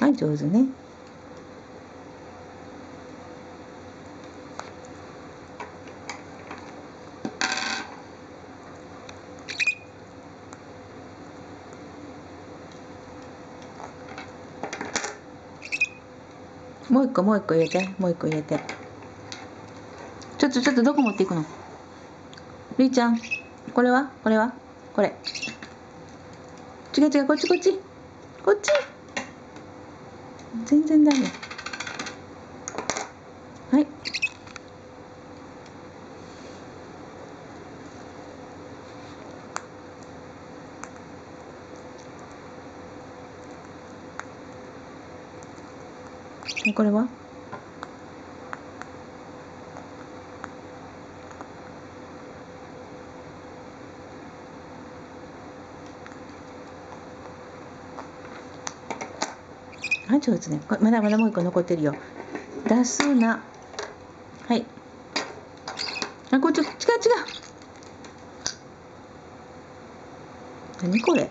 はい、上手ね。もう一個入れて、もう一個入れて。ちょっとどこ持っていくの？りーちゃん、これはこれ。違う、こっち。全然ダメ。はい。これは？はい、上手ね。まだもう一個残ってるよ。出すな。はい。あ、こっち、違う。何これ。